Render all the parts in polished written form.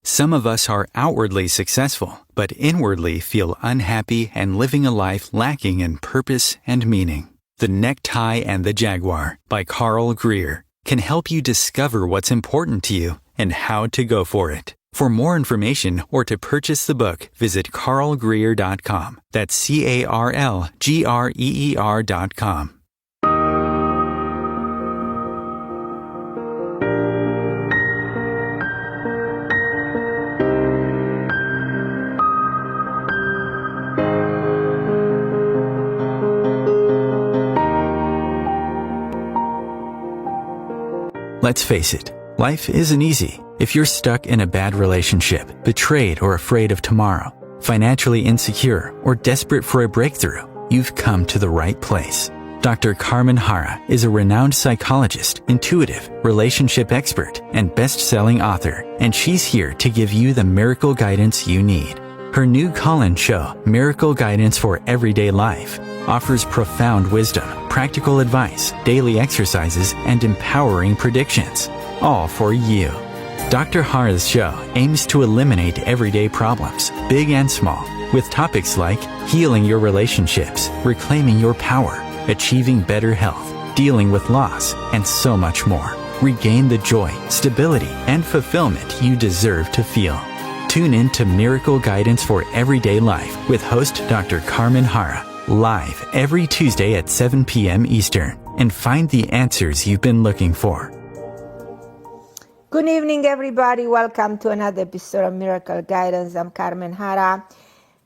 Some of us are outwardly successful, but inwardly feel unhappy and living a life lacking in purpose and meaning. The Necktie and the Jaguar by Carl Greer can help you discover what's important to you and how to go for it. For more information or to purchase the book, visit carlgreer.com. That's CarlGreer.com. Let's face it, life isn't easy. If you're stuck in a bad relationship, betrayed or afraid of tomorrow, financially insecure, or desperate for a breakthrough, you've come to the right place. Dr. Carmen Harra is a renowned psychologist, intuitive, relationship expert, and best-selling author, and she's here to give you the miracle guidance you need. Her new call-in show, Miracle Guidance for Everyday Life, offers profound wisdom, practical advice, daily exercises, and empowering predictions, all for you. Dr. Harra's show aims to eliminate everyday problems, big and small, with topics like healing your relationships, reclaiming your power, achieving better health, dealing with loss, and so much more. Regain the joy, stability, and fulfillment you deserve to feel. Tune in to Miracle Guidance for Everyday Life with host Dr. Carmen Harra, live every Tuesday at 7 p.m. Eastern, and find the answers you've been looking for. Good evening, everybody. Welcome to another episode of Miracle Guidance. I'm Carmen Harra,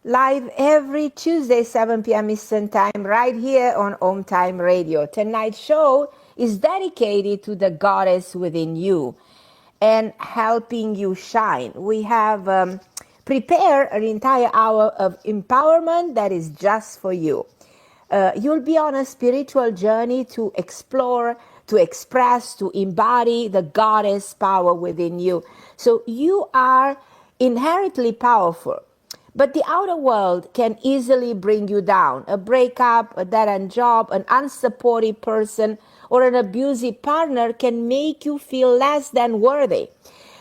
live every Tuesday, 7 p.m. Eastern Time, right here on OMTimes Radio. Tonight's show is dedicated to the goddess within you and helping you shine. We have prepared an entire hour of empowerment that is just for you. You'll be on a spiritual journey to explore, to express, to embody the goddess power within you. So you are inherently powerful, but the outer world can easily bring you down. A breakup, a dead-end job, an unsupportive person, or an abusive partner can make you feel less than worthy.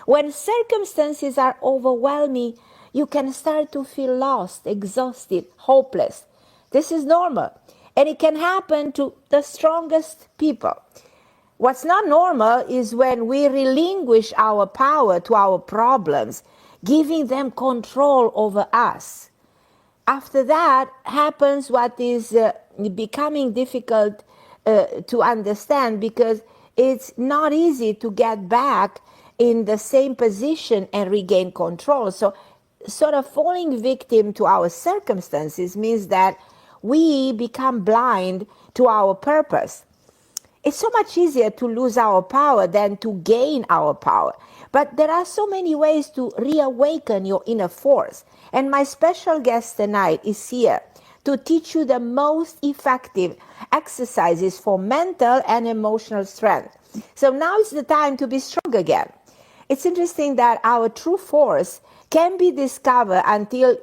When circumstances are overwhelming, you can start to feel lost, exhausted, hopeless. This is normal, and it can happen to the strongest people. What's not normal is when we relinquish our power to our problems, giving them control over us. After that happens what is becoming difficult to understand, because it's not easy to get back in the same position and regain control. So sort of falling victim to our circumstances means that we become blind to our purpose. It's so much easier to lose our power than to gain our power. But there are so many ways to reawaken your inner force. And my special guest tonight is here to teach you the most effective exercises for mental and emotional strength. So now is the time to be strong again. It's interesting that our true force can be discovered until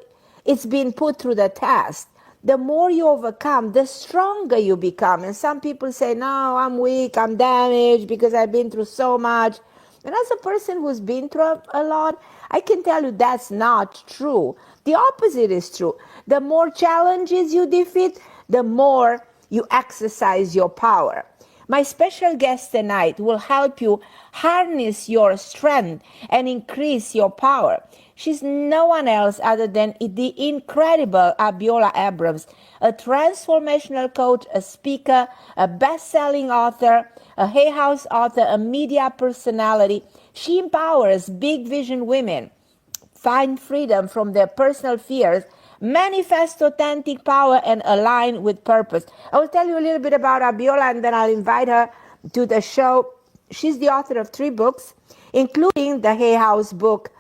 it's been put through the test. The more you overcome, the stronger you become. And some people say, no, I'm weak, I'm damaged because I've been through so much. And as a person who's been through a lot, I can tell you that's not true. The opposite is true. The more challenges you defeat, the more you exercise your power. My special guest tonight will help you harness your strength and increase your power. She's no one else other than the incredible Abiola Abrams, a transformational coach, a speaker, a best-selling author, a Hay House author, a media personality. She empowers big vision women, find freedom from their personal fears, manifest authentic power, and align with purpose. I will tell you a little bit about Abiola, and then I'll invite her to the show. She's the author of 3 books, including the Hay House book,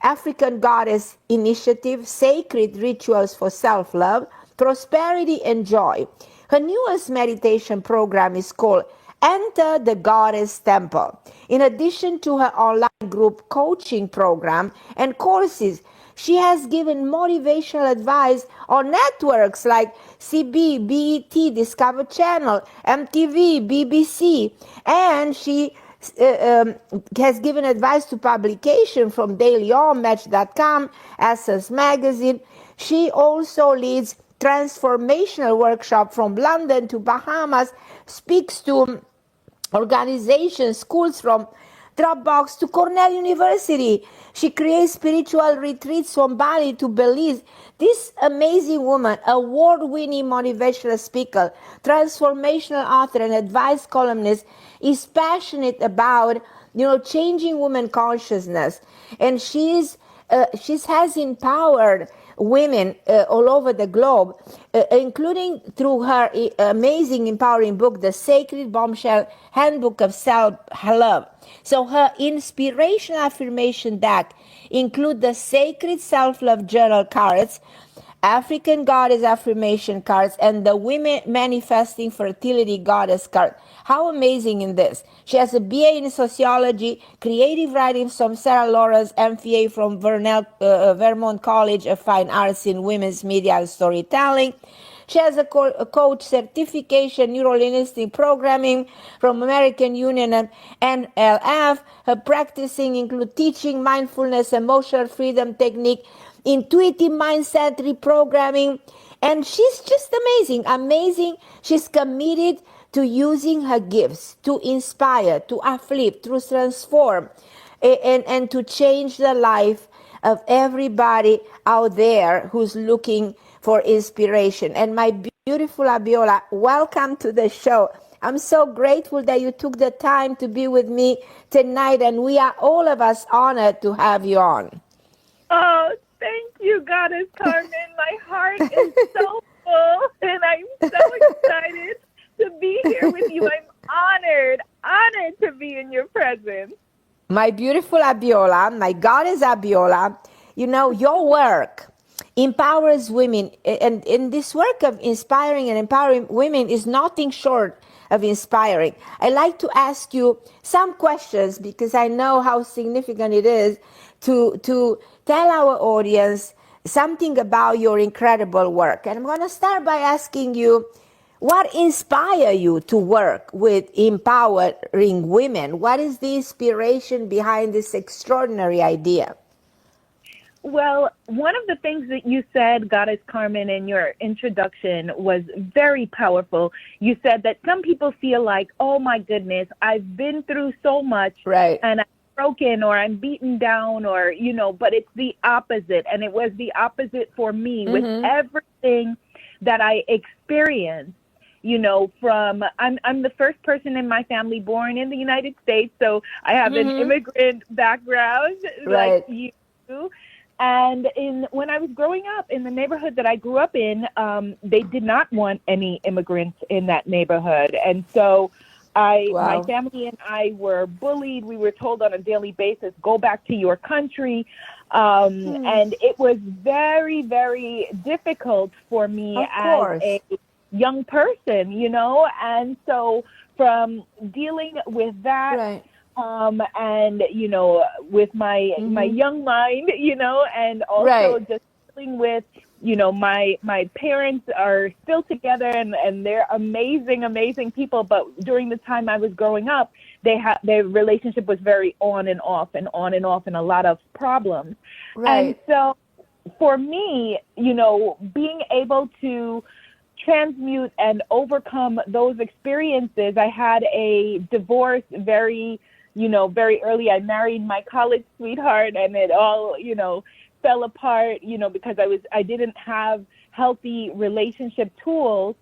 African Goddess Initiative, Sacred Rituals for Self-Love, Prosperity and Joy. Her newest meditation program is called Enter the Goddess Temple. In addition to her online group coaching program and courses, she has given motivational advice on networks like CB, BET, Discover Channel, MTV, BBC, and she has given advice to publication from DailyOM, Match.com, Essence Magazine. She also leads transformational workshop from London to Bahamas, speaks to organizations, schools from Dropbox to Cornell University. She creates spiritual retreats from Bali to Belize. This amazing woman, award-winning motivational speaker, transformational author, and advice columnist, is passionate about, changing women consciousness, and she has empowered women all over the globe, including through her amazing, empowering book, The Sacred Bombshell Handbook of Self-Love. So her inspirational affirmation deck include the Sacred Self-Love Journal cards, African Goddess Affirmation cards, and the Women Manifesting Fertility Goddess card. How amazing in this. She has a BA in Sociology, Creative Writing from Sarah Lawrence, MFA from Vermont College of Fine Arts in Women's Media and Storytelling. She has a coach certification, Neuro-Linguistic Programming from American Union and NLF. Her practicing include teaching, mindfulness, emotional freedom technique, intuitive mindset reprogramming, and she's just amazing. She's committed to using her gifts to inspire, to uplift, to transform, and to change the life of everybody out there who's looking for inspiration. And my beautiful Abiola, welcome to the show. I'm so grateful that you took the time to be with me tonight, and we are all of us honored to have you on. Oh, thank you, Goddess Carmen. My heart is so full, and I'm so excited to be here with you. I'm honored to be in your presence. My beautiful Abiola, my goddess Abiola, your work empowers women, and in this work of inspiring and empowering women is nothing short of inspiring. I like to ask you some questions because I know how significant it is to tell our audience something about your incredible work. And I'm going to start by asking you, what inspires you to work with empowering women? What is the inspiration behind this extraordinary idea? Well, one of the things that you said, Goddess Carmen, in your introduction was very powerful. You said that some people feel like, oh my goodness, I've been through so much, right, and I'm broken or I'm beaten down, or, but it's the opposite. And it was the opposite for me with everything that I experienced. I'm the first person in my family born in the United States, so I have an immigrant background, right, like you do. And when I was growing up in the neighborhood that I grew up in, they did not want any immigrants in that neighborhood. And so my family and I were bullied. We were told on a daily basis, go back to your country. And it was very, very difficult for me as a young person, and so from dealing with that, right, and, with my young mind, and also just dealing with, my parents are still together and they're amazing people. But during the time I was growing up, their relationship was very on and off and a lot of problems. Right. And so for me, being able to transmute and overcome those experiences. I had a divorce very early. I married my college sweetheart, and it all, fell apart, because I didn't have healthy relationship tools.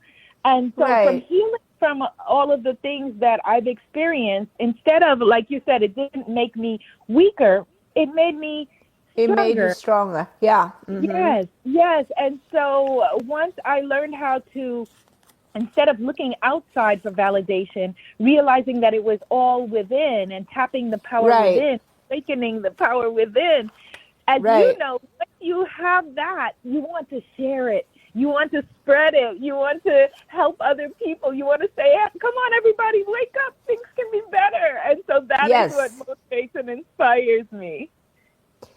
And so from healing from all of the things that I've experienced, instead of, like you said, it didn't make me weaker, it made me stronger. It made you stronger. Yeah. Yes. And so once I learned how to, instead of looking outside for validation, realizing that it was all within and tapping the power within, awakening the power within. As you know, when you have that, you want to share it. You want to spread it. You want to help other people. You want to say, hey, come on, everybody, wake up. Things can be better. And so that is what motivates and inspires me.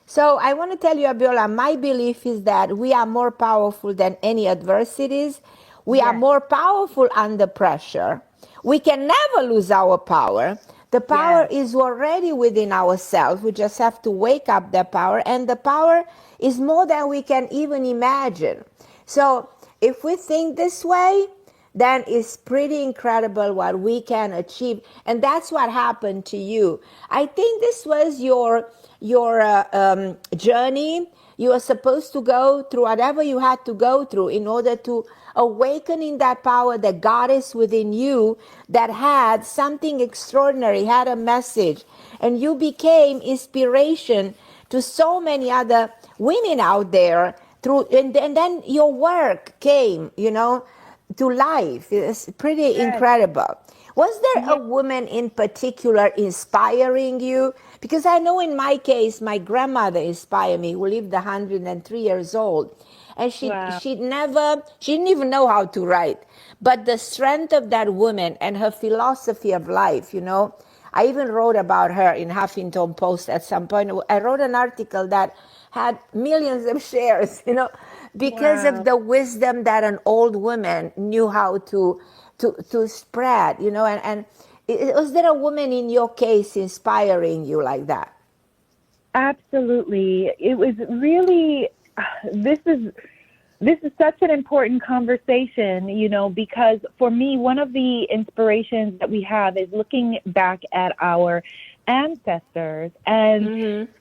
So I want to tell you, Abiola, my belief is that we are more powerful than any adversities. We are more powerful under pressure. We can never lose our power. The power Yes. is already within ourselves. We just have to wake up that power, and the power is more than we can even imagine. So if we think this way, then it's pretty incredible what we can achieve, and that's what happened to you. I think this was your journey. You were supposed to go through whatever you had to go through in order to awaken in that power, the goddess within you that had something extraordinary, had a message, and you became inspiration to so many other women out there through, and then your work came, to life. It's pretty Yes. incredible. Was there a Yes. woman in particular inspiring you? Because I know in my case, my grandmother inspired me, who lived 103 years old. And Wow. she didn't even know how to write. But the strength of that woman and her philosophy of life, I even wrote about her in Huffington Post at some point. I wrote an article that had millions of shares, because of Wow. the wisdom that an old woman knew how to spread, and was there a woman in your case inspiring you like that? Absolutely. It was really, this is such an important conversation, because for me, one of the inspirations that we have is looking back at our ancestors. And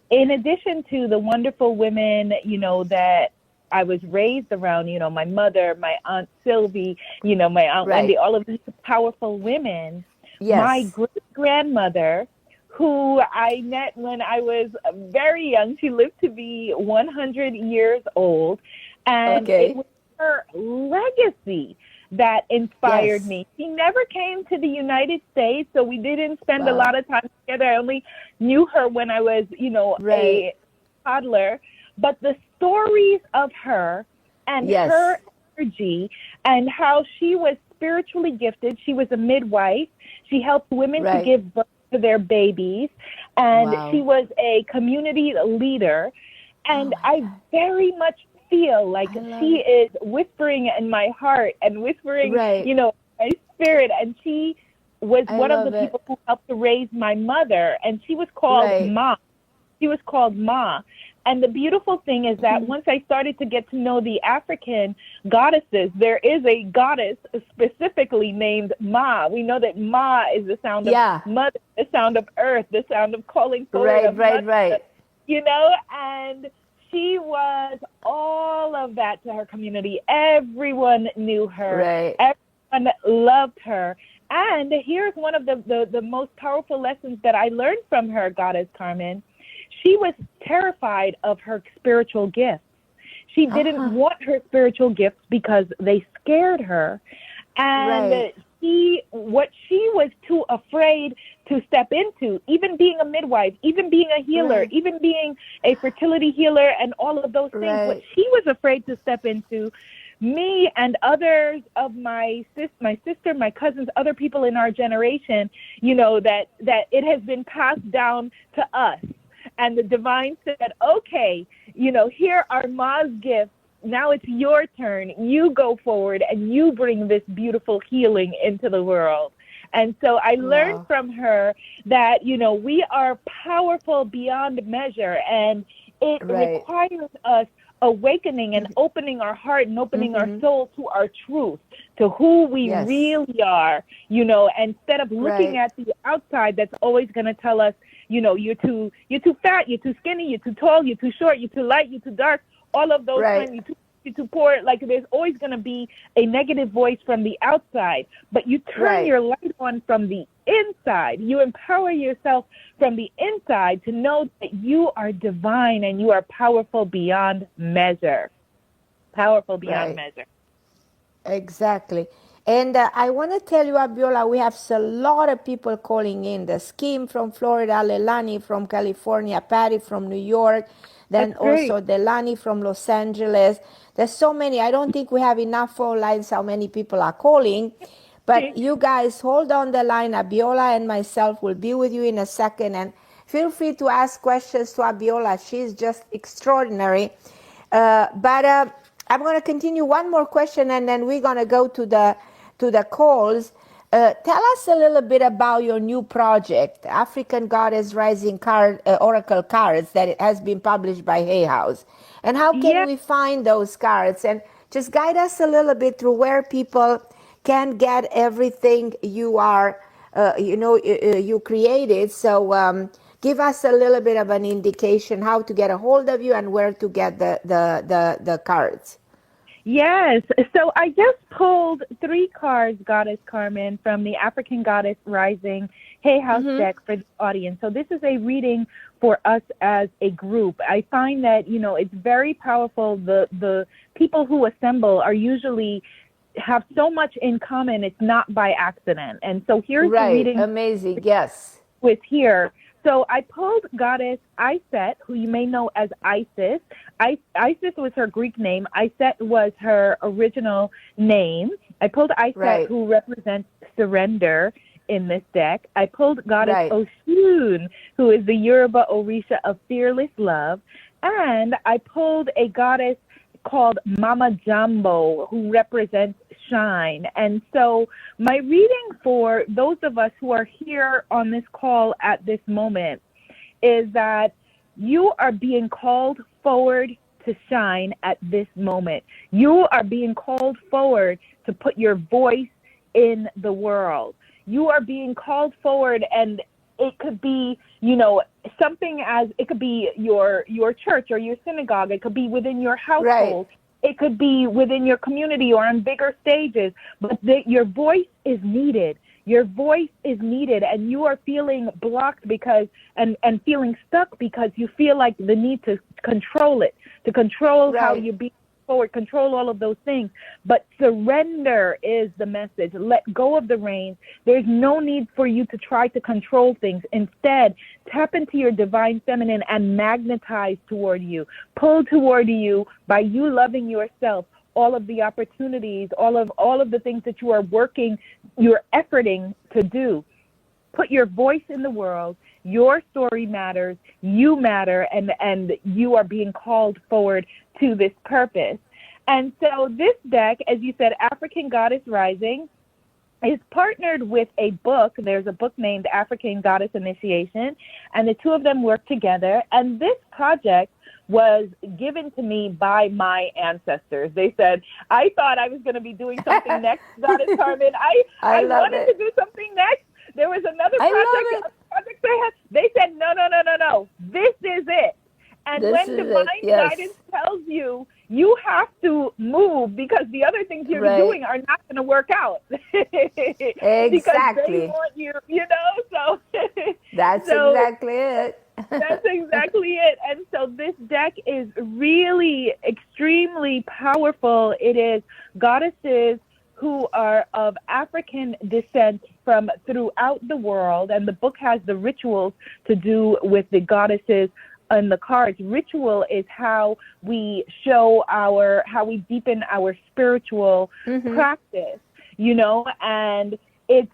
in addition to the wonderful women, that I was raised around, my mother, my Aunt Sylvie, my Aunt Wendy, all of these powerful women, my Yes. great-grandmother, who I met when I was very young, she lived to be 100 years old. And it Okay. was her legacy that inspired Yes. me. She never came to the United States, so we didn't spend a Wow. lot of time together. I only knew her when I was, Right. a toddler. But the stories of her and Yes. her energy and how she was spiritually gifted. She was a midwife. She helped women to Right. give birth to their babies. And Wow. she was a community leader. And Oh my I God. very much feel like I love she it. is whispering in my heart and whispering, Right. my spirit. And she was I one of the love it. people who helped to raise my mother. And she was called Right. Ma. She was called Ma. And the beautiful thing is that once I started to get to know the African goddesses, there is a goddess specifically named Ma. We know that Ma is the sound of Yeah. mother, the sound of earth, the sound of calling forward Right. of Right. mother, Right. and she was all of that to her community. Everyone knew her. Right. Everyone loved her. And here's one of the most powerful lessons that I learned from her, Goddess Carmen. She was terrified of her spiritual gifts. She didn't want her spiritual gifts because they scared her. And Right. what she was too afraid to step into, even being a midwife, even being a healer, Right. even being a fertility healer and all of those things, what Right. she was afraid to step into, me and others of my sister, my cousins, other people in our generation, that it has been passed down to us. And the divine said, okay, here are Ma's gifts. Now it's your turn. You go forward and you bring this beautiful healing into the world. And so I learned from her that, we are powerful beyond measure, and it requires us awakening and opening our heart and opening our soul to our truth, to who we really are, instead of looking at the outside that's always going to tell us, you're too fat, you're too skinny, you're too tall, you're too short, you're too light, you're too dark, all of those times, you're too poor. Like, there's always going to be a negative voice from the outside, but you turn your light on from the inside. You empower yourself from the inside to know that you are divine and you are powerful beyond measure. Powerful beyond measure. Exactly. And I want to tell you, Abiola, we have a lot of people calling in. The Skim from Florida, Lelani from California, Patty from New York, then also Delani from Los Angeles. There's so many. I don't think we have enough phone lines how many people are calling. But you guys hold on the line. Abiola and myself will be with you in a second. And feel free to ask questions to Abiola. She's just extraordinary. I'm going to continue one more question, and then we're going to go to the calls. Tell us a little bit about your new project, African Goddess Rising Card Oracle Cards, that it has been published by Hay House. And how can Yeah. we find those cards? And just guide us a little bit through where people can get everything you are, you created. So give us a little bit of an indication how to get a hold of you and where to get the cards. Yes. So I just pulled 3 cards, Goddess Carmen, from the African Goddess Rising Hay House deck for the audience. So this is a reading for us as a group. I find that, it's very powerful. The people who assemble are usually have so much in common. It's not by accident. And so here's the reading. Amazing. Yes. With here. So I pulled Goddess Iset, who you may know as Isis. Isis was her Greek name. Iset was her original name. I pulled Iset, who represents surrender in this deck. I pulled Goddess Oshun, who is the Yoruba Orisha of fearless love. And I pulled a goddess called Mama Jambo, who represents shine. And so my reading for those of us who are here on this call at this moment is that you are being called forward to shine at this moment. You are being called forward to put your voice in the world. You are being called forward, and it could be, something as it could be your church or your synagogue. It could be within your household. It could be within your community or on bigger stages. But your voice is needed. Your voice is needed, and you are feeling blocked because and feeling stuck because you feel like the need to control it, to control how you be forward, control all of those things. But surrender is the message. Let go of the reins. There's no need for you to try to control things. Instead, tap into your divine feminine and magnetize toward you. Pull toward you by you loving yourself. All of the opportunities, all of the things that you are working, you're efforting to do. Put your voice in the world. Your story matters. You matter, and you are being called forward to this purpose. And so this deck, as you said, African Goddess Rising, is partnered with a book. There's a book named African Goddess Initiation, and the two of them work together. And this project was given to me by my ancestors. They said, I thought I was going to be doing something next, Goddess Carmen. I wanted to do something next. There was another project they had. They said, no. This is it. And when divine guidance tells you, you have to move because the other things you're doing are not going to work out. Because they want you, so. That's exactly it. That's exactly it. And so this deck is really extremely powerful. It is goddesses who are of African descent from throughout the world. And the book has the rituals to do with the goddesses and the cards. Ritual is how we show how we deepen our spiritual practice, and it's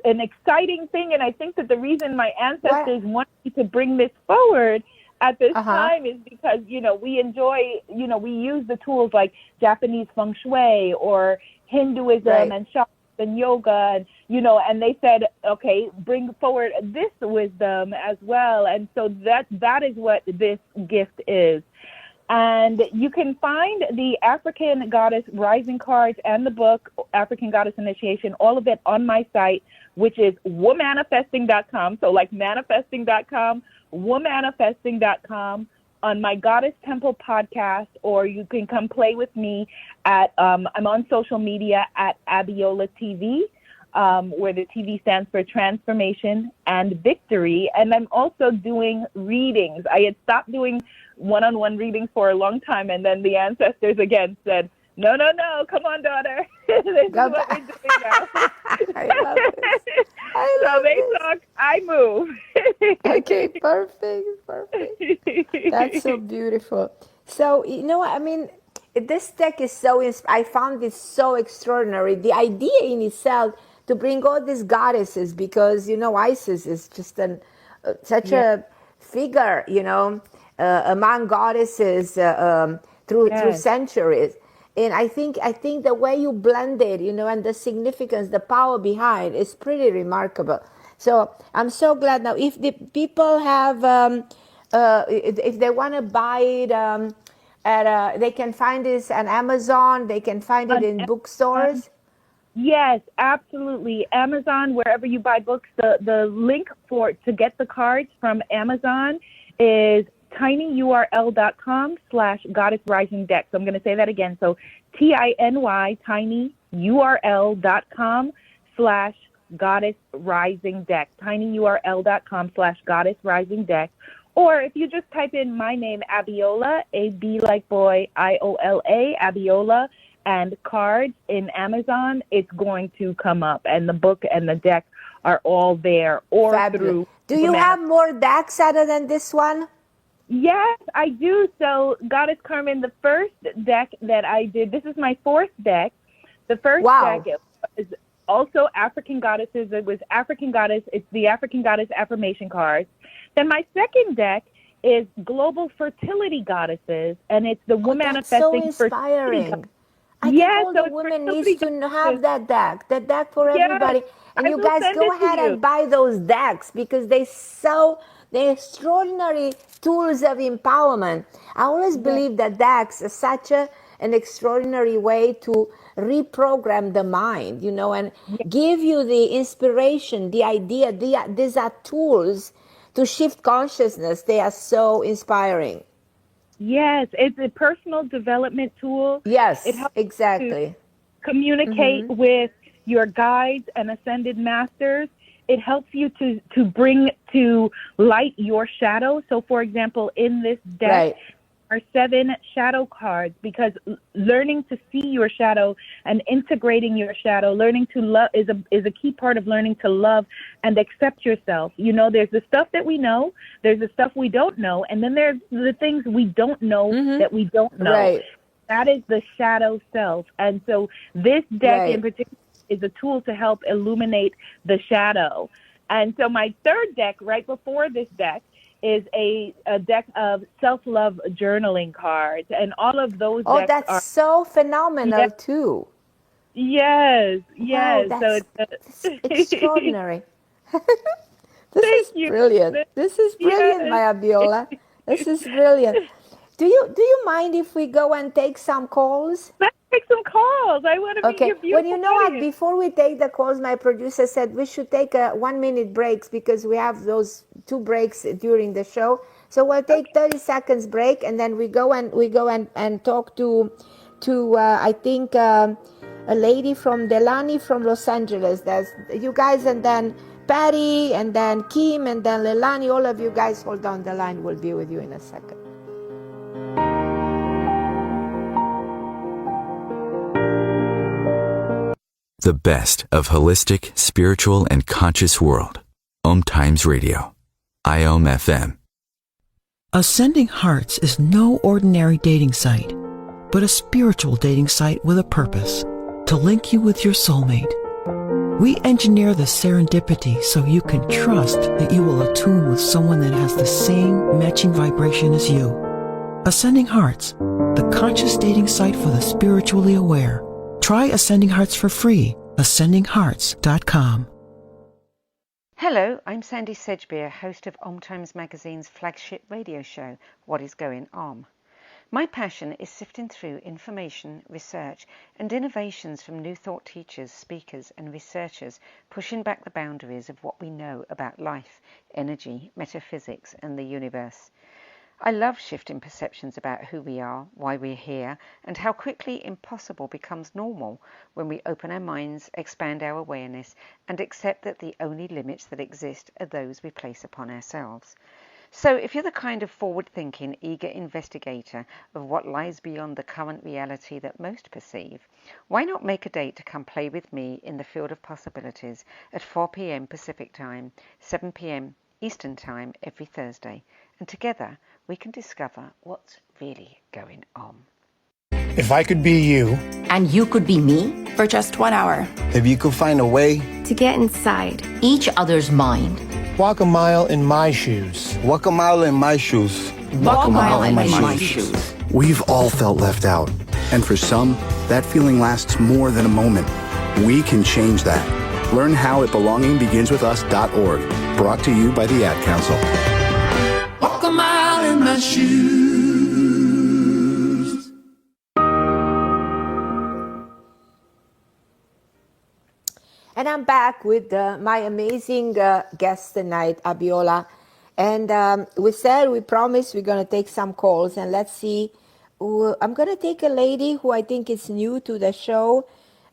an exciting thing. And I think that the reason my ancestors wanted me to bring this forward at this time is because, we enjoy, we use the tools like Japanese feng shui or Hinduism and Shakti and yoga, and they said, okay, bring forward this wisdom as well. And so that is what this gift is. And you can find the African Goddess Rising cards and the book, African Goddess Initiation, all of it on my site, which is womanifesting.com. So like manifesting.com, womanifesting.com, on my Goddess Temple podcast, or you can come play with me at, I'm on social media at Abiola TV, where the TV stands for Transformation and Victory. And I'm also doing readings. I had stopped doing one-on-one readings for a long time, and then the ancestors again said, no, come on, daughter. This is what we're doing now. I love this. So they talk, I move. Okay, perfect. That's so beautiful. So, this deck is I found this so extraordinary. The idea in itself to bring all these goddesses, because, Isis is just such a figure, among goddesses through centuries. And I think the way you blend it, and the significance, the power behind is pretty remarkable. So I'm so glad now. If the people have, if they want to buy it, they can find this on Amazon. They can find it On in Amazon. bookstores. Yes, absolutely. Amazon, wherever you buy books, the link to get the cards from Amazon is tinyurl.com/goddessrisingdeck. So I'm going to say that again. So TINY, tinyurl.com/goddessrisingdeck. tinyurl.com/goddessrisingdeck. Or if you just type in my name, Abiola, A-B like boy, I-O-L-A, Abiola, and cards in Amazon, it's going to come up. And the book and the deck are all there. Or Fabulous. Do you have more decks other than this one? Yes, I do. So, Goddess Carmen, the first deck that I did, this is my fourth deck. The first deck is also African Goddesses. It was African Goddess. It's the African Goddess Affirmation cards. Then my second deck is Global Fertility Goddesses, and it's the woman manifesting so inspiring. I think all the women needs to have that deck for everybody. And you guys go ahead and buy those decks because they're extraordinary tools of empowerment. I always believe that decks are such an extraordinary way to reprogram the mind, and give you the inspiration, the idea. These are tools to shift consciousness. They are so inspiring. Yes, it's a personal development tool. Yes, it helps exactly. To communicate with your guides and ascended masters. It helps you to bring to light your shadow. So, for example, in this deck are 7 shadow cards, because learning to see your shadow and integrating your shadow, learning to love is a key part of learning to love and accept yourself. There's the stuff that we know, there's the stuff we don't know, and then there's the things we don't know that we don't know. Right. That is the shadow self. And so this deck in particular is a tool to help illuminate the shadow. And so my third deck, right before this deck, is a deck of self-love journaling cards. And all of those decks that's so phenomenal, too. Yes, yes. Wow, so it's extraordinary. This is brilliant. This is brilliant, my Abiola. This is brilliant. Do you mind if we go and take some calls? Let's take some calls. I want to meet your beautiful Well, you know what? Before we take the calls, my producer said we should take a 1-minute breaks because we have those 2 breaks during the show. So we'll take 30 seconds break, and then we go and talk to I think a lady from Delani from Los Angeles. There's you guys, and then Patty, and then Kim, and then Leilani. All of you guys hold on the line. We'll be with you in a second. The best of holistic, spiritual, and conscious world. OMTimes Radio. IOM FM. Ascending Hearts is no ordinary dating site, but a spiritual dating site with a purpose, to link you with your soulmate. We engineer the serendipity so you can trust that you will attune with someone that has the same matching vibration as you. Ascending Hearts, the conscious dating site for the spiritually aware. Try Ascending Hearts for free. AscendingHearts.com. Hello, I'm Sandy Sedgbeer, host of OMTimes Magazine's flagship radio show, What is Going On? My passion is sifting through information, research, and innovations from new thought teachers, speakers, and researchers pushing back the boundaries of what we know about life, energy, metaphysics, and the universe. I love shifting perceptions about who we are, why we're here, and how quickly impossible becomes normal when we open our minds, expand our awareness, and accept that the only limits that exist are those we place upon ourselves. So if you're the kind of forward-thinking, eager investigator of what lies beyond the current reality that most perceive, why not make a date to come play with me in the field of possibilities at 4 p.m. Pacific Time, 7 p.m. Eastern Time every Thursday, and together we can discover what's really going on. If I could be you, and you could be me, for just 1 hour, if you could find a way to get inside each other's mind, walk a mile in my shoes, walk a mile in my shoes, Walk a mile in my shoes. We've all felt left out. And for some, that feeling lasts more than a moment. We can change that. Learn how at belongingbeginswithus.org. Brought to you by the Ad Council. Walk a mile in my shoes. And I'm back with my amazing guest tonight, Abiola. And we promised we're going to take some calls. And let's see. I'm going to take a lady who I think is new to the show,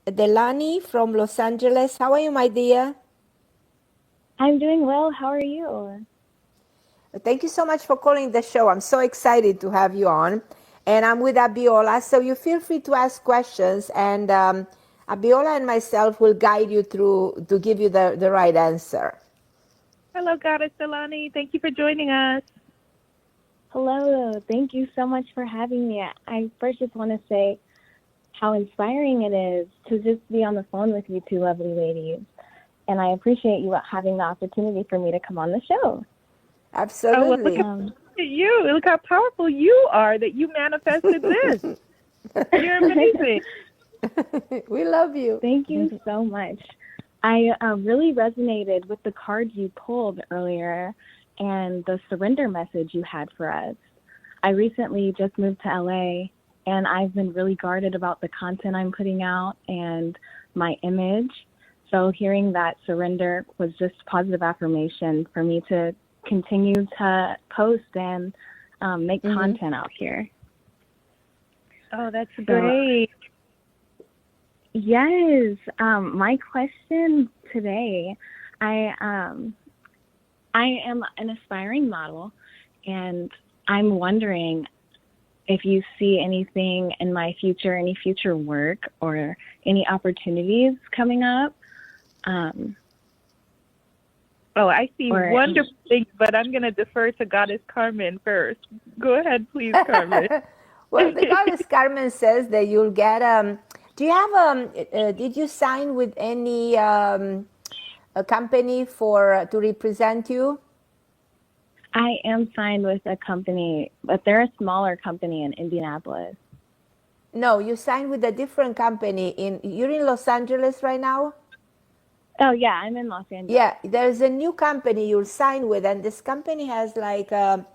Delani from Los Angeles. How are you, my dear? I'm doing well. How are you? Thank you so much for calling the show. I'm so excited to have you on. And I'm with Abiola. So you feel free to ask questions. And Abiola and myself will guide you through to give you the right answer. Hello, Goddess Delani. Thank you for joining us. Hello. Thank you so much for having me. I first just want to say how inspiring it is to just be on the phone with you two lovely ladies. And I appreciate you having the opportunity for me to come on the show. Absolutely. Oh, well, look at you. Look how powerful you are that you manifested this. You're amazing. We love you. Thank you so much. I really resonated with the cards you pulled earlier and the surrender message you had for us. I recently just moved to LA, and I've been really guarded about the content I'm putting out and my image. So hearing that surrender was just positive affirmation for me to continue to post and make content out here. Oh, that's great. Yes. My question today, I am an aspiring model, and I'm wondering if you see anything in my future, any future work or any opportunities coming up. I see wonderful things, but I'm going to defer to Goddess Carmen first. Go ahead, please, Carmen. Well, the Goddess Carmen says that you'll get do you have did you sign with any a company to represent you? I am signed with a company, but they're a smaller company in Indianapolis. No, you signed with a different company. You're in Los Angeles right now? Oh, yeah, I'm in Los Angeles. Yeah, there's a new company you'll sign with, and this company has like a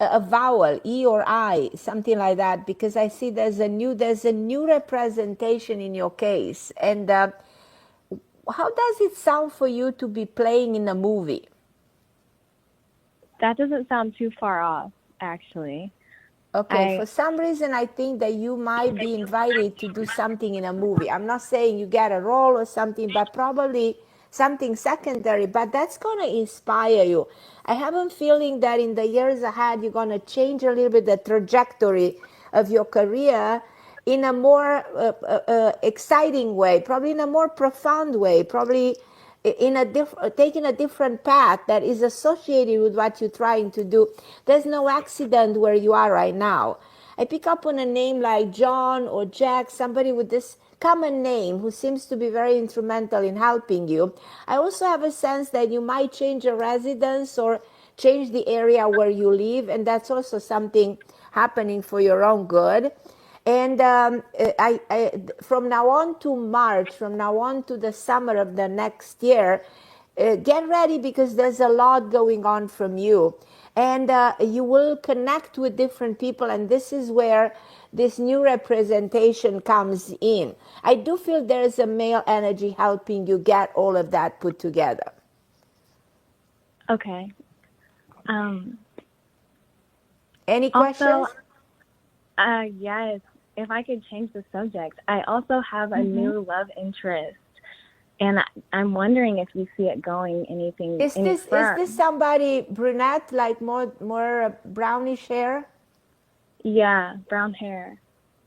vowel, E or I, something like that, because I see there's a new representation in your case. And how does it sound for you to be playing in a movie? That doesn't sound too far off, actually. Okay, for some reason I think that you might be invited to do something in a movie. I'm not saying you get a role or something, but probably something secondary, but that's going to inspire you. I have a feeling that in the years ahead, you're going to change a little bit the trajectory of your career in a more exciting way, probably in a more profound way, probably in taking a different path that is associated with what you're trying to do. There's no accident where you are right now. I pick up on a name like John or Jack, somebody with this common name who seems to be very instrumental in helping you. I also have a sense that you might change your residence or change the area where you live, and that's also something happening for your own good. And from now on to March, from now on to the summer of the next year, get ready because there's a lot going on from you. And you will connect with different people, and this is where this new representation comes in. I do feel there's a male energy helping you get all of that put together. Okay. Any questions? Yes. If I could change the subject, I also have a new love interest, and I'm wondering if you see it going anything. Is this somebody brunette, like more brownish hair? Yeah, brown hair.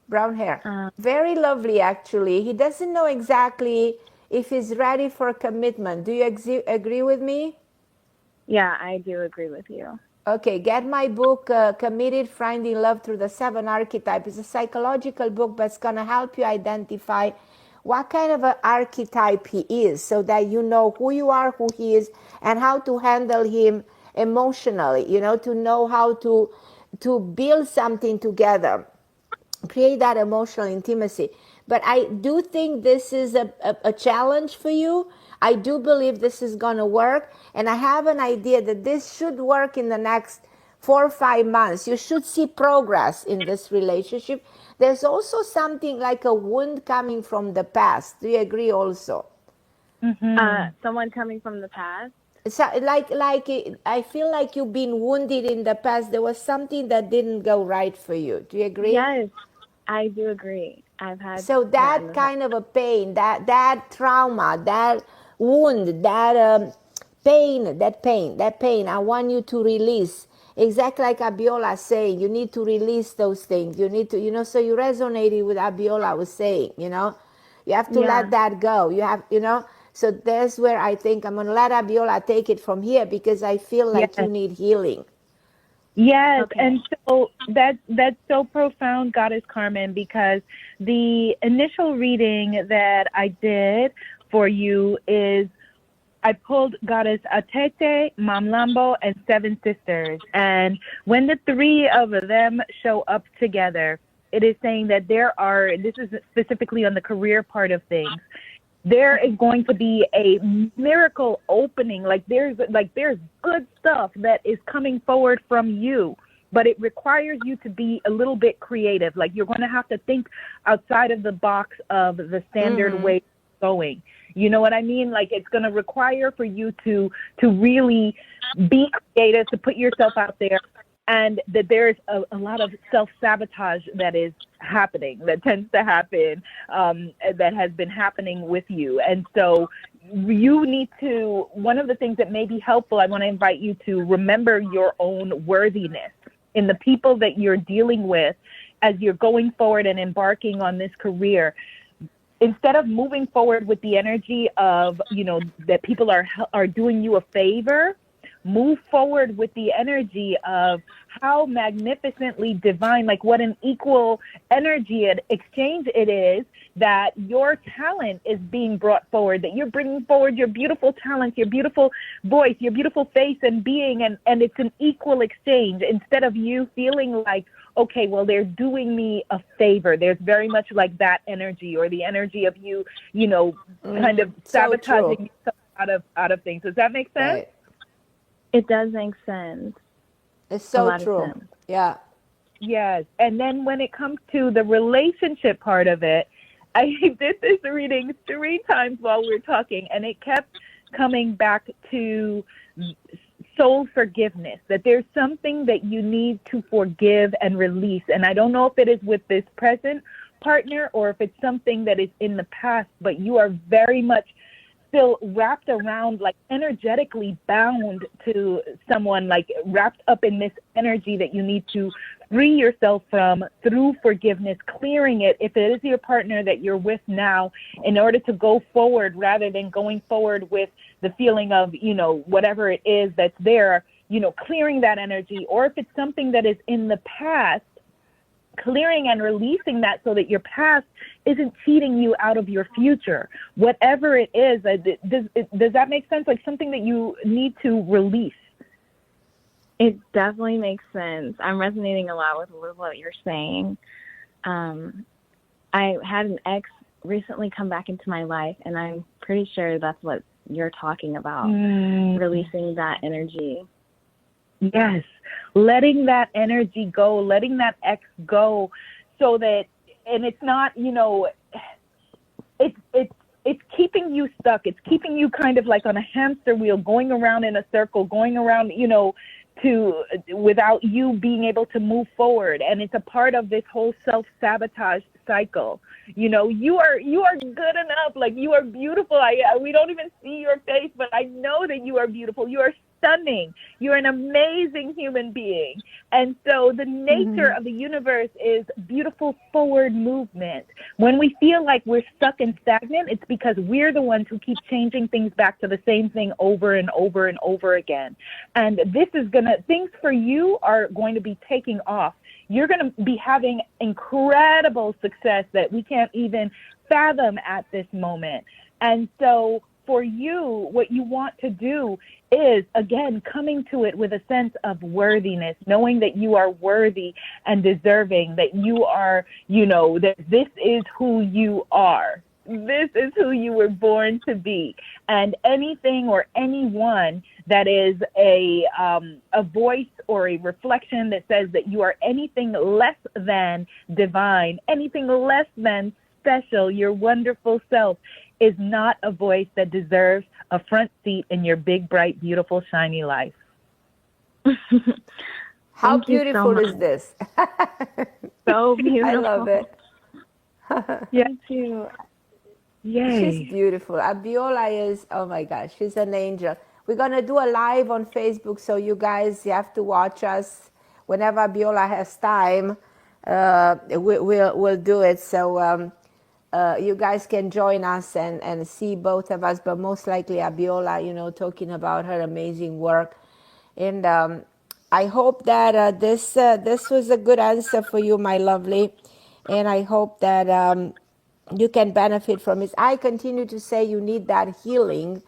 Brown hair. Very lovely, actually. He doesn't know exactly if he's ready for commitment. Do you agree with me? Yeah, I do agree with you. Okay, get my book, Committed, Finding Love Through the 7 Archetypes. It's a psychological book, but it's going to help you identify what kind of an archetype he is so that you know who you are, who he is, and how to handle him emotionally, to know how to to build something together, create that emotional intimacy. But I do think this is a challenge for you. I do believe this is going to work. And I have an idea that this should work in the next 4 or 5 months. You should see progress in this relationship. There's also something like a wound coming from the past. Do you agree also? Someone coming from the past? So, like I feel like you've been wounded in the past. There was something that didn't go right for you. Do you agree? Yes, I do agree. I've had so that kind of a pain, that trauma, that wound, that pain. I want you to release. Exactly like Abiola saying, you need to release those things. You need to, so you resonated with Abiola was saying, you have to let that go. You have, so that's where I think I'm going to let Abiola take it from here, because I feel like you need healing. Yes, okay. And so that's so profound, Goddess Carmen, because the initial reading that I did for you is I pulled Goddess Atete, Mamlambo, and Seven Sisters. And when the three of them show up together, it is saying that this is specifically on the career part of things, there is going to be a miracle opening. There's good stuff that is coming forward from you, but it requires you to be a little bit creative. Like, you're going to have to think outside of the box of the standard way of going. You know what I mean? Like, it's going to require for you to really be creative, to put yourself out there, and that there's a lot of self-sabotage that is happening, that tends to happen, that has been happening with you. And so you need to, one of the things that may be helpful, I want to invite you to remember your own worthiness in the people that you're dealing with as you're going forward and embarking on this career. Instead of moving forward with the energy of, that people are doing you a favor, move forward with the energy of how magnificently divine, like what an equal energy exchange it is, that your talent is being brought forward, that you're bringing forward your beautiful talent, your beautiful voice, your beautiful face and being, and it's an equal exchange, instead of you feeling like, okay, well, they're doing me a favor. There's very much like that energy, or the energy of you, kind of sabotaging yourself out of things. Does that make sense? Right. It does make sense. It's so true. Yeah. Yes. And then when it comes to the relationship part of it, I did this reading 3 times while we were talking, and it kept coming back to soul forgiveness, that there's something that you need to forgive and release. And I don't know if it is with this present partner or if it's something that is in the past, but you are very much still wrapped around, like energetically bound to someone, like wrapped up in this energy that you need to free yourself from through forgiveness, clearing it, if it is your partner that you're with now, in order to go forward, rather than going forward with the feeling of, whatever it is that's there, clearing that energy. Or if it's something that is in the past, clearing and releasing that so that your past isn't cheating you out of your future. Whatever it is, does that make sense? Like something that you need to release. It definitely makes sense. I'm resonating a lot with what you're saying. I had an ex recently come back into my life, and I'm pretty sure that's what you're talking about, releasing that energy. Yes, letting that energy go, letting that ex go, so that, and it's not, it's keeping you stuck. It's keeping you kind of like on a hamster wheel, going around in a circle, going around, without you being able to move forward. And it's a part of this whole self-sabotage cycle. You are good enough. Like, you are beautiful. We don't even see your face, but I know that you are beautiful. You are stunning. You're an amazing human being. And so the nature of the universe is beautiful forward movement. When we feel like we're stuck and stagnant, it's because we're the ones who keep changing things back to the same thing over and over and over again. And things for you are going to be taking off. You're going to be having incredible success that we can't even fathom at this moment. And so for you, what you want to do is, again, coming to it with a sense of worthiness, knowing that you are worthy and deserving, that you are, that this is who you are. This is who you were born to be. And anything or anyone that is a voice or a reflection that says that you are anything less than divine, anything less than special, your wonderful self, is not a voice that deserves a front seat in your big, bright, beautiful, shiny life. How beautiful is this? So beautiful. I love it. Thank you. Yay. She's beautiful. Abiola is, oh my gosh, she's an angel. We're going to do a live on Facebook, so you guys, you have to watch us. Whenever Abiola has time, we'll do it. So you guys can join us and see both of us, but most likely Abiola, talking about her amazing work. And I hope that this was a good answer for you, my lovely. And I hope that you can benefit from it. I continue to say you need that healing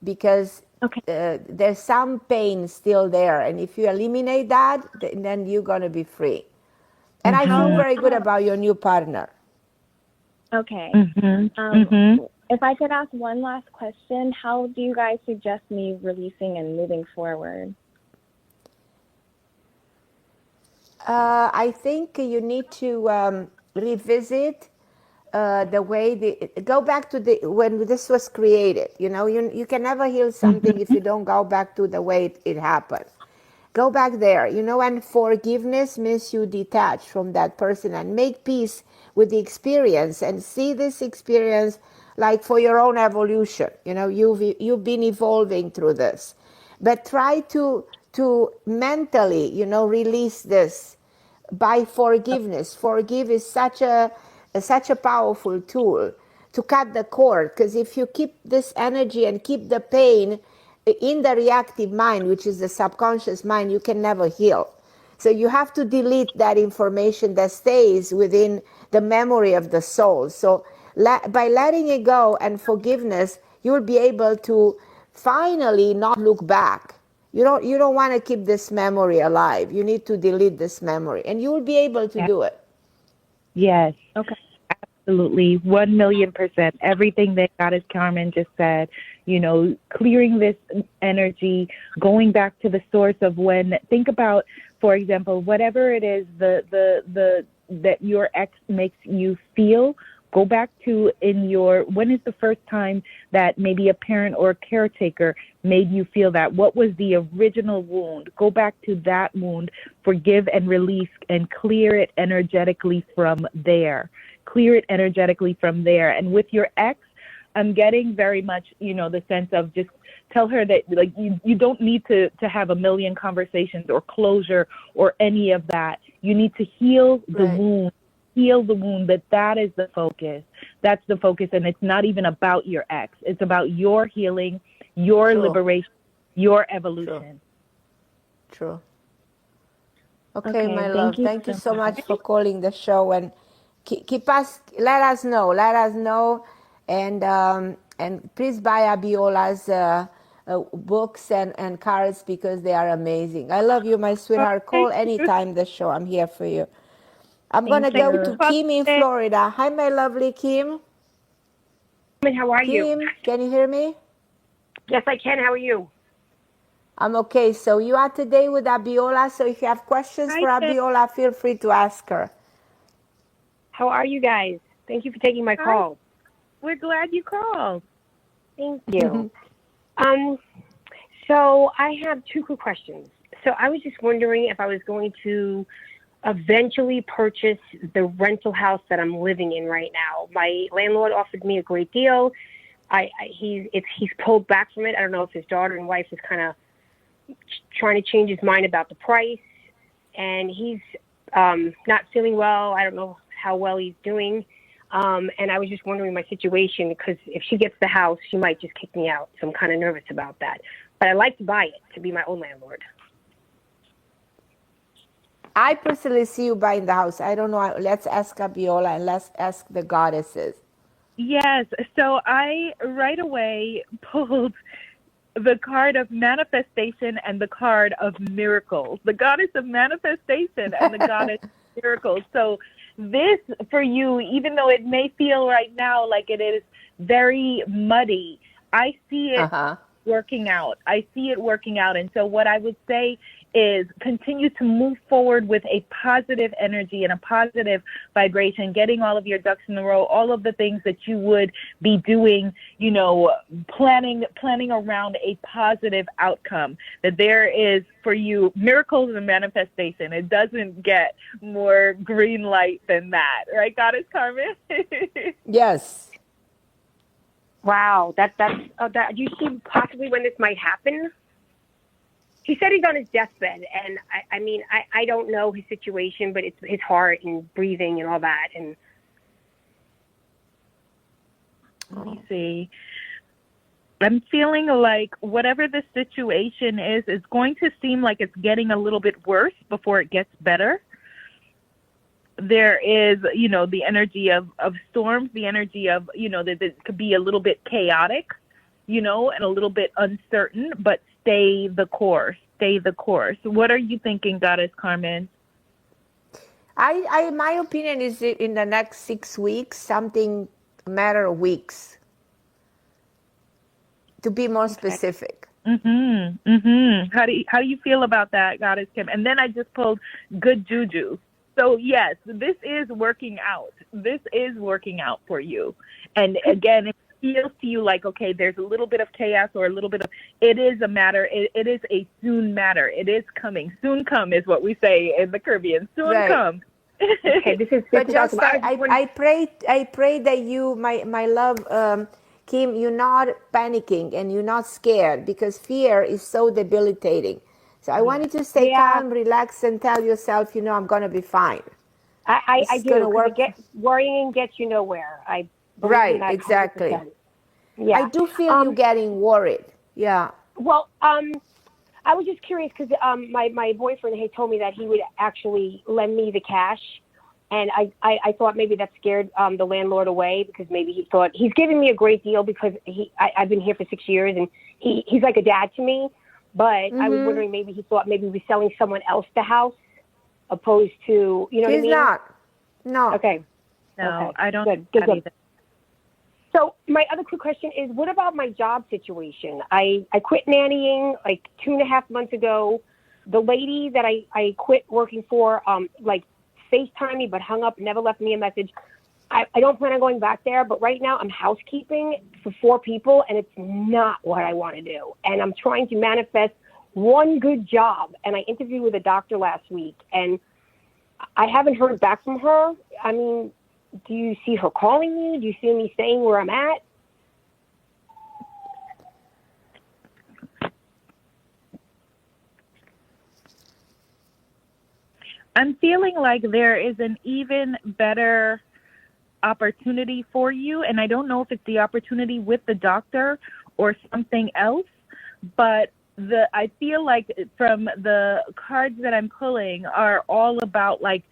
because there's some pain still there. And if you eliminate that, then you're going to be free. And I feel very good about your new partner. Okay. If I could ask one last question, how do you guys suggest me releasing and moving forward? I think you need to revisit the way go back to when this was created. You can never heal something if you don't go back to the way it happened. Go back there, and forgiveness means you detach from that person and make peace with the experience and see this experience like for your own evolution. You've been evolving through this, but try to mentally, release this by forgiveness. Forgive is such a powerful tool to cut the cord, because if you keep this energy and keep the pain in the reactive mind, which is the subconscious mind, you can never heal. So you have to delete that information that stays within the memory of the soul. So by letting it go and forgiveness, you'll be able to finally not look back. You don't want to keep this memory alive. You need to delete this memory, and you will be able to do it. Yes. Okay. Absolutely. 1,000,000%. Everything that Goddess Carmen just said, clearing this energy, going back to the source of think about, for example, whatever it is that your ex makes you feel, go back to when is the first time that maybe a parent or a caretaker made you feel that? What was the original wound? Go back to that wound, forgive and release, and clear it energetically from there. Clear it energetically from there. And with your ex, I'm getting very much, the sense of just tell her that you don't need to have a million conversations or closure or any of that. You need to heal the wound. Heal the wound. That is the focus. That's the focus. And it's not even about your ex. It's about your healing, your liberation, your evolution. True. Okay, my love. Thank you so much for calling the show, and let us know, and please buy Abiola's books and cards, because they are amazing. I love you, my sweetheart. Call anytime the show. I'm here for you. I'm going to go to Kim in Florida. Hi, my lovely Kim. How are you? Kim, can you hear me? Yes, I can. How are you? I'm okay. So you are today with Abiola. So if you have questions for Abiola, feel free to ask her. How are you guys? Thank you for taking my call. We're glad you called. Thank you. So I have two quick questions. So I was just wondering if I was going to eventually purchase the rental house that I'm living in right now. My landlord offered me a great deal. He's pulled back from it. I don't know if his daughter and wife is kind of trying to change his mind about the price, and he's not feeling well. I don't know how well he's doing. And I was just wondering my situation, because if she gets the house, she might just kick me out. So I'm kind of nervous about that. But I'd like to buy it to be my own landlord. I personally see you buying the house. I don't know. Let's ask Abiola and let's ask the goddesses. Yes. So I right away pulled the card of manifestation and the card of miracles, the goddess of manifestation and the goddess of miracles. So this for you, even though it may feel right now like it is very muddy, I see it working out. I see it working out. And so what I would say is continue to move forward with a positive energy and a positive vibration, getting all of your ducks in a row, all of the things that you would be doing, you know, planning around a positive outcome, that there is for you miracles and manifestation. It doesn't get more green light than that. Right, Goddess Carmen? Yes. Wow, that do you see possibly when this might happen? He said he's on his deathbed, and I mean, I don't know his situation, but it's his heart and breathing and all that. And let me see. I'm feeling like whatever the situation is going to seem like it's getting a little bit worse before it gets better. There is, you know, the energy of storms, the energy of, you know, that it could be a little bit chaotic, you know, and a little bit uncertain, but stay the course. Stay the course. What are you thinking, Goddess Carmen? My opinion is in the next 6 weeks, something matter of weeks. To be more specific. How do you feel about that, Goddess Kim? And then I just pulled good juju. So yes, this is working out. This is working out for you. And again, it feels to you like, okay, there's a little bit of chaos or a little bit of, it is a matter, it is a soon matter. It is coming. Soon come is what we say in the Caribbean. Soon come. Okay, this is just I pray that you, my love, Kim, you're not panicking and you're not scared, because fear is so debilitating. So I want you to stay calm, relax, and tell yourself, you know, I'm going to be fine. I do. Worrying gets you nowhere. I believe in that exactly. 100%. Yeah. I do feel you getting worried. Yeah. Well, I was just curious because my boyfriend had told me that he would actually lend me the cash. And I thought maybe that scared the landlord away, because maybe he thought he's giving me a great deal because I've been here for 6 years and he's like a dad to me. But I was wondering, maybe he thought maybe we're selling someone else the house opposed to, you know what I mean? He's not. No. Okay. No, okay. I don't. Good. So my other quick question is, what about my job situation? I quit nannying like 2.5 months ago. The lady that I quit working for, like FaceTimed me but hung up, never left me a message. I don't plan on going back there, but right now I'm housekeeping for 4 people, and it's not what I want to do. And I'm trying to manifest one good job. And I interviewed with a doctor last week, and I haven't heard back from her. I mean, do you see her calling me? Do you see me staying where I'm at? I'm feeling like there is an even better opportunity for you, and I don't know if it's the opportunity with the doctor or something else, but I feel like from the cards that I'm pulling are all about like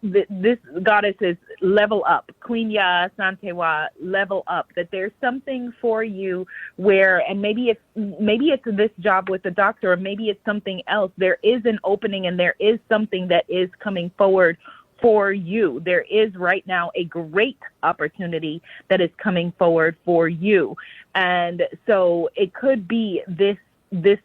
this goddess is level up, Queen Ya Santewa, level up, that there's something for you where, and maybe it's this job with the doctor, or maybe it's something else. There is an opening and there is something that is coming forward for you. There is right now a great opportunity that is coming forward for you. And so it could be this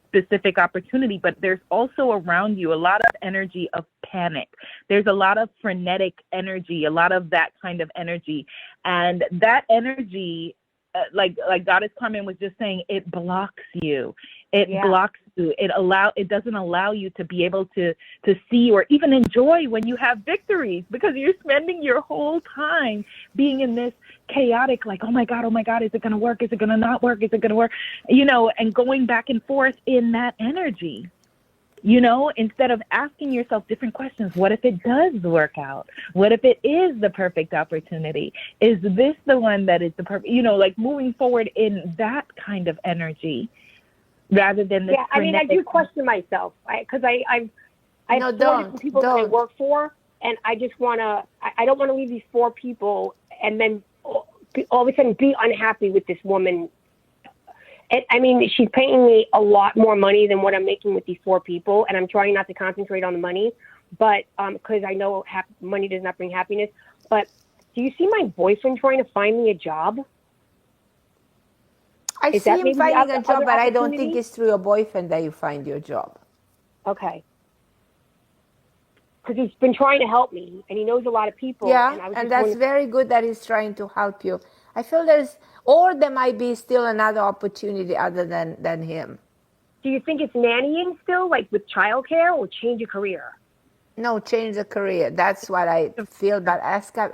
specific opportunity, but there's also around you a lot of energy of panic. There's a lot of frenetic energy, a lot of that kind of energy. And that energy, like Goddess Carmen was just saying, it blocks you. It blocks you. It doesn't allow you to be able to see or even enjoy when you have victories, because you're spending your whole time being in this chaotic, like, oh my God, is it going to work? Is it going to not work? Is it going to work? You know, and going back and forth in that energy, you know, instead of asking yourself different questions. What if it does work out? What if it is the perfect opportunity? Is this the one that is the perfect, you know, like moving forward in that kind of energy rather than the I mean, I do question myself, because I have 4 different people that I work for, and I just want to, I don't want to leave these 4 people and then all of a sudden be unhappy with this woman. I mean, she's paying me a lot more money than what I'm making with these 4 people, and I'm trying not to concentrate on the money, but because I know money does not bring happiness. But do you see my boyfriend trying to find me a job? I see him finding a job, but I don't think it's through your boyfriend that you find your job. Okay. Because he's been trying to help me, and he knows a lot of people. Yeah, and that's very good that he's trying to help you. I feel there might be still another opportunity other than him. Do you think it's nannying still, like with childcare, or change a career? No, change the career. That's what I feel. But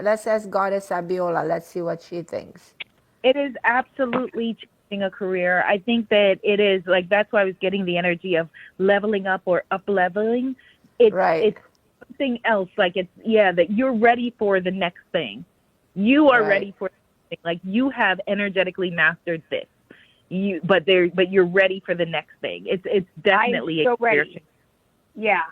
let's ask Goddess Abiola. Let's see what she thinks. It is absolutely changing a career. I think that it is like, that's why I was getting the energy of leveling up or up leveling. It's something else. Like that you're ready for the next thing. You are ready for the next thing. Like you have energetically mastered this. But you're ready for the next thing. It's definitely I'm so ready. Yeah.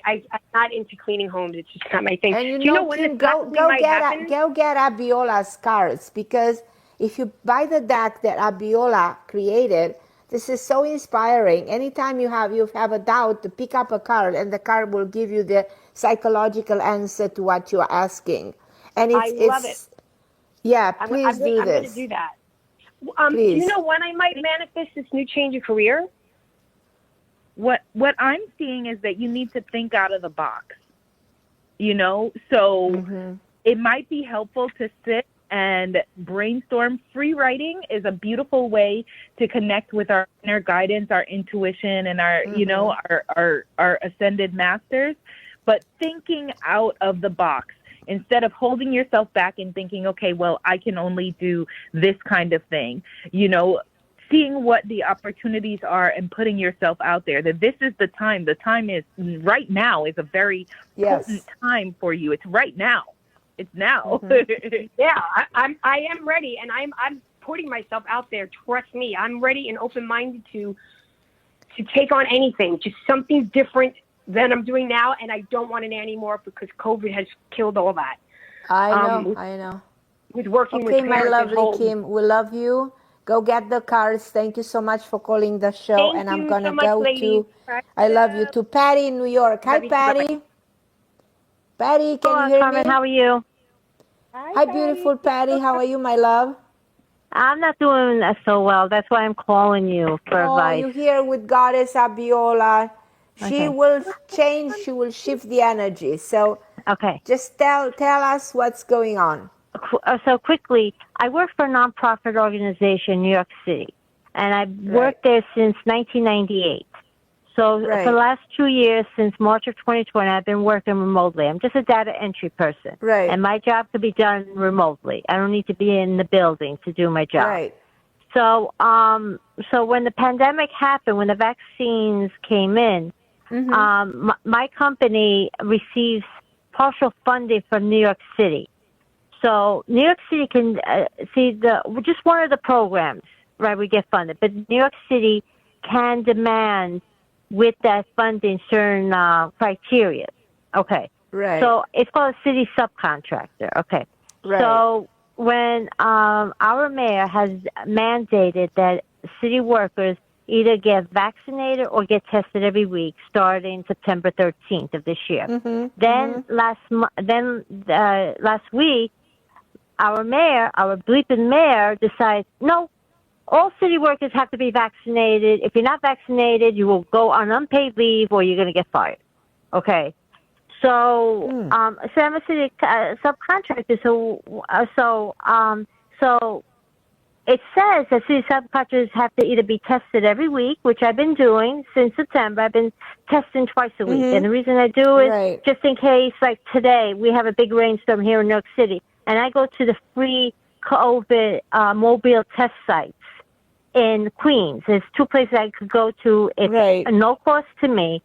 I'm not into cleaning homes. It's just not my thing. And Do you know when Kim, go get Abiola's cards, because if you buy the deck that Abiola created, this is so inspiring. Anytime you have a doubt, to pick up a card, and the card will give you the psychological answer to what you're asking. And I love it. Yeah, please do this. I'm going to do that. Do you know when I might manifest this new change of career? What I'm seeing is that you need to think out of the box, so it might be helpful to sit and brainstorm. Free writing is a beautiful way to connect with our inner guidance, our intuition, and our ascended masters, but thinking out of the box. Instead of holding yourself back and thinking, okay, well, I can only do this kind of thing, seeing what the opportunities are and putting yourself out there, that this is the time. The time is right now is a very potent time for you. It's right now. It's now. Yeah, I am ready, and I'm putting myself out there. Trust me, I'm ready and open-minded to take on anything, just something different than I'm doing now, and I don't want an anymore because COVID has killed all that. I know. With working with parents. Okay, my lovely at Kim, we love you. Go get the cards. Thank you so much for calling the show. Thank and I'm you gonna so much, go ladies. I love you, to Patty in New York. Hi, Patty. Patty, can you hear Carmen, me? how are you? Hi, beautiful Patty. How are you, my love? I'm not doing so well. That's why I'm calling you for advice. You're here with Goddess Abiola. She will change. She will shift the energy. So just tell us what's going on. So quickly, I work for a nonprofit organization in New York City, and I've worked there since 1998. So for the last 2 years, since March of 2020, I've been working remotely. I'm just a data entry person. And my job could be done remotely. I don't need to be in the building to do my job. So so when the pandemic happened, when the vaccines came in, my company receives partial funding from New York City. So New York City can see just one of the programs, we get funded. But New York City can demand with that funding certain criteria. So it's called a city subcontractor. So when our mayor has mandated that city workers either get vaccinated or get tested every week starting September 13th of this year. Then last week, our mayor, our bleeping mayor, decides, no, all city workers have to be vaccinated. If you're not vaccinated, you will go on unpaid leave or you're going to get fired. So, so I'm a city subcontractor. So it says that city subcontractors have to either be tested every week, which I've been doing since September. I've been testing twice a week. And the reason I do is just in case, like today, we have a big rainstorm here in New York City. And I go to the free COVID mobile test sites in Queens. There's 2 places I could go to. It's no cost to me.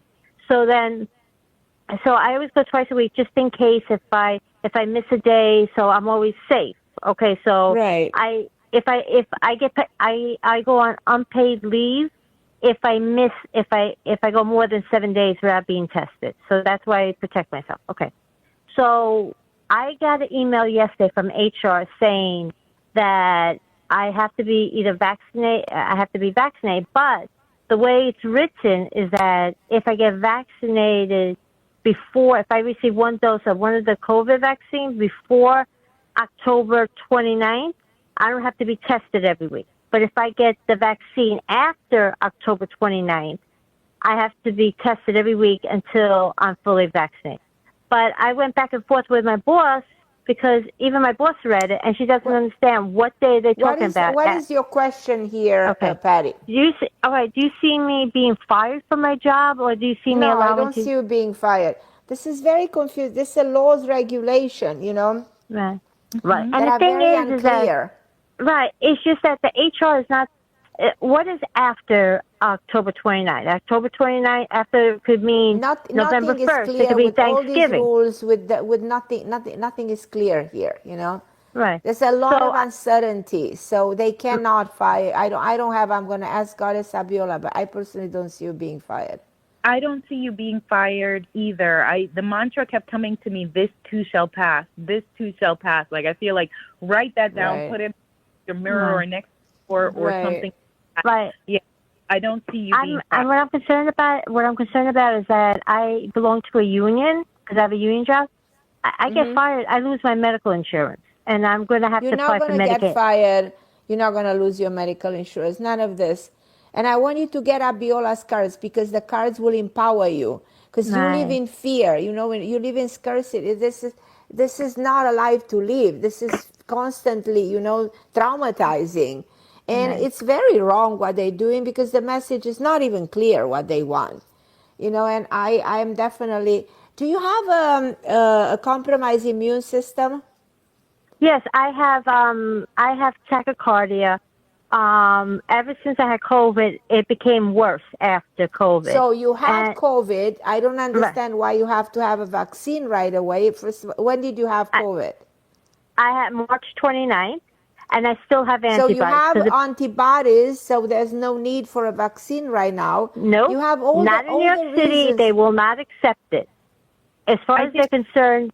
So I always go twice a week just in case if I miss a day, so I'm always safe. So I go on unpaid leave if I go more than 7 days without being tested. So that's why I protect myself. So I got an email yesterday from HR saying that I have to be either vaccinated. I have to be vaccinated, but the way it's written is that if I get vaccinated before, if I receive one dose of one of the COVID vaccines before October 29th, I don't have to be tested every week. But if I get the vaccine after October 29th, I have to be tested every week until I'm fully vaccinated. But I went back and forth with my boss because even my boss read it, and she doesn't understand what day they're talking about. What is your question here, Patty? All right. Do you see me being fired from my job, or do you see me allowing? No, I don't see you being fired. This is very confused. This is a laws regulation, you know. Right. Right. That And the are thing very is that right. It's just that the HR is not. What is after October 29th? October 29th after could mean November 1st. It could be Thanksgiving. All these rules with nothing is clear here, you know. Right. There's a lot of uncertainty, so they cannot fire. I'm going to ask Goddess Abiola, but I personally don't see you being fired. I don't see you being fired either. The mantra kept coming to me, this too shall pass. This too shall pass. Like, I feel like write that down, put it in your mirror or next or something. Right. Yeah. I don't see you being fired. What I'm concerned about is that I belong to a union because I have a union job. I get fired, I lose my medical insurance, and I'm going to have to apply for Medicaid. You're not going to get fired. You're not going to lose your medical insurance. None of this. And I want you to get Abiola's cards because the cards will empower you. Because you live in fear. You know, when you live in scarcity, this is not a life to live. This is constantly, you know, traumatizing. And it's very wrong what they're doing because the message is not even clear what they want. You know, and I am definitely... Do you have a compromised immune system? Yes, I have tachycardia. Ever since I had COVID, it became worse after COVID. So you had COVID. I don't understand why you have to have a vaccine right away. First, when did you have COVID? I had March 29th. And I still have antibodies. So you have antibodies, so there's no need for a vaccine right now. No, you have all not in New York City. They will not accept it. As far as they're concerned,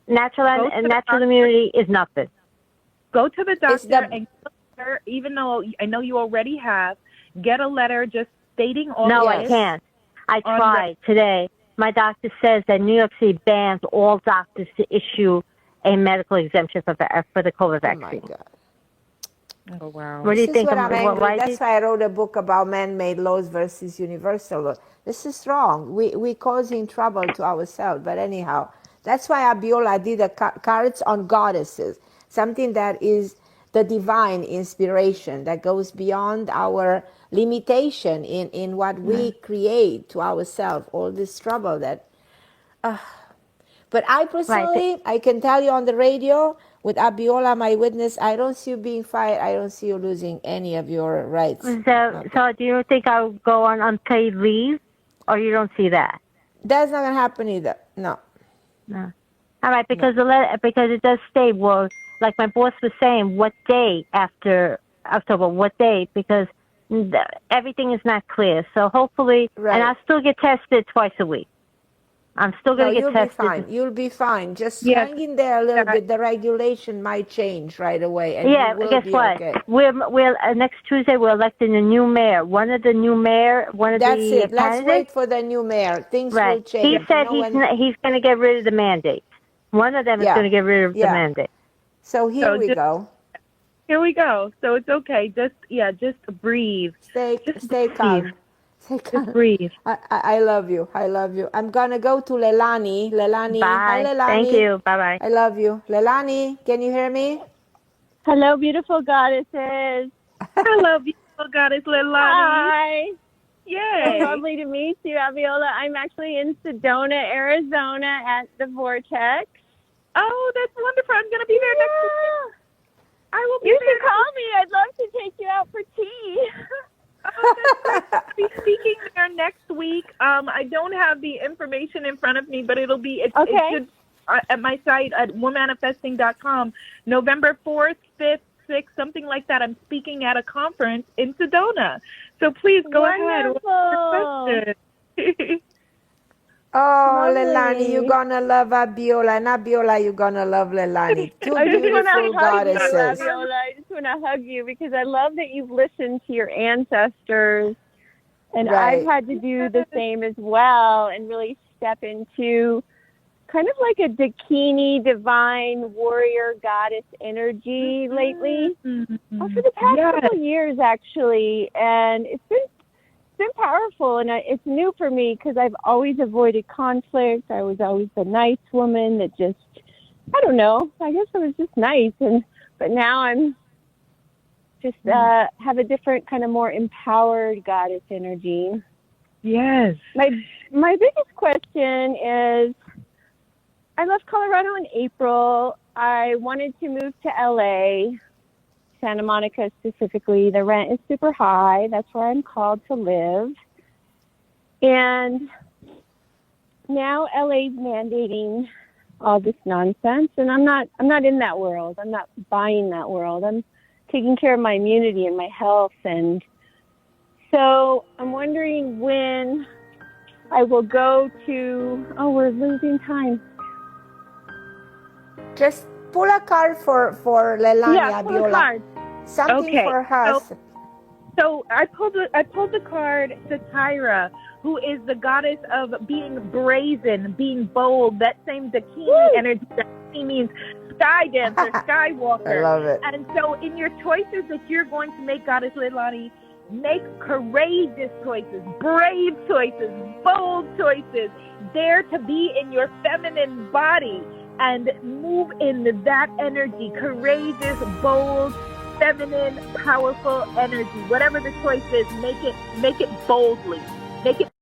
natural immunity is nothing. Go to the doctor and get a letter, even though I know you already have, get a letter just stating all No, I can't. I tried today. My doctor says that New York City bans all doctors to issue a medical exemption for the COVID vaccine. Oh, my God. Oh, wow. What do you think? That's why I wrote a book about man-made laws versus universal laws. This is wrong. We're causing trouble to ourselves. But anyhow, that's why Abiola did the cards on goddesses, something that is the divine inspiration that goes beyond our limitation in what we create to ourselves, all this trouble that... But I personally, I can tell you on the radio, with Abiola, my witness, I don't see you being fired. I don't see you losing any of your rights. So do you think I'll go on unpaid leave, or you don't see that? That's not going to happen either. No. No. All right, because because it does state, well, like my boss was saying, what day after October, what day, because everything is not clear. So hopefully, and I'll still get tested twice a week. I'm still going to get tested. You'll be fine. Just hang in there a little bit. The regulation might change right away. And you will guess be what? Okay. We're next Tuesday we're electing a new mayor. One of the That's it. Let's wait for the new mayor. Things will change. He said he's going to get rid of the mandate. One of them is going to get rid of the mandate. So here we go. Here we go. So it's okay. Just breathe. Stay calm. Just breathe. I love you. I love you. I'm going to go to Lelani. Lelani. Bye. Hi, Lelani. Thank you. Bye-bye. I love you. Lelani, can you hear me? Hello, beautiful goddesses. Hello, beautiful goddess Lelani. Hi. Yay. So lovely to meet you, Abiola. I'm actually in Sedona, Arizona at the Vortex. Oh, that's wonderful. I'm going to be there next week. I will be You there. should call me. I'd love to take you out for tea. I'll be speaking there next week. I don't have the information in front of me, but it'll be it should, at my site at womanifesting.com. November 4th, 5th, 6th, something like that. I'm speaking at a conference in Sedona. So please go ahead. Oh, Lelani, you're going to love Abiola. And Abiola, you're going to love Lelani. Two beautiful goddesses. I just want to hug you because I love that you've listened to your ancestors. And Right. I've had to do the same as well and really step into kind of like a Dakini divine warrior goddess energy lately. For the past couple years, actually. And it's been powerful, and it's new for me because I've always avoided conflict. I was always the nice woman that just, I don't know, I guess I was just nice. But now I'm just have a different kind of more empowered goddess energy. Yes. My biggest question is, I left Colorado in April. I wanted to move to LA, Santa Monica specifically. The rent is super high. That's where I'm called to live. And now LA's mandating all this nonsense, and I'm not in that world. I'm not buying that world. I'm taking care of my immunity and my health, and so I'm wondering when I will go to. Oh, we're losing time. Just pull a card for Leilani Yeah, pull Abiola. a card. Something for her. So I pulled the card Satira, who is the goddess of being brazen, being bold. That same Dakini energy. Dakini means sky dancer, skywalker. I love it. And so in your choices that you're going to make, Goddess Leilani, make courageous choices, brave choices, bold choices. Dare to be in your feminine body and move in that energy, courageous, bold, feminine, powerful energy. Whatever the choice is, make it boldly. Make it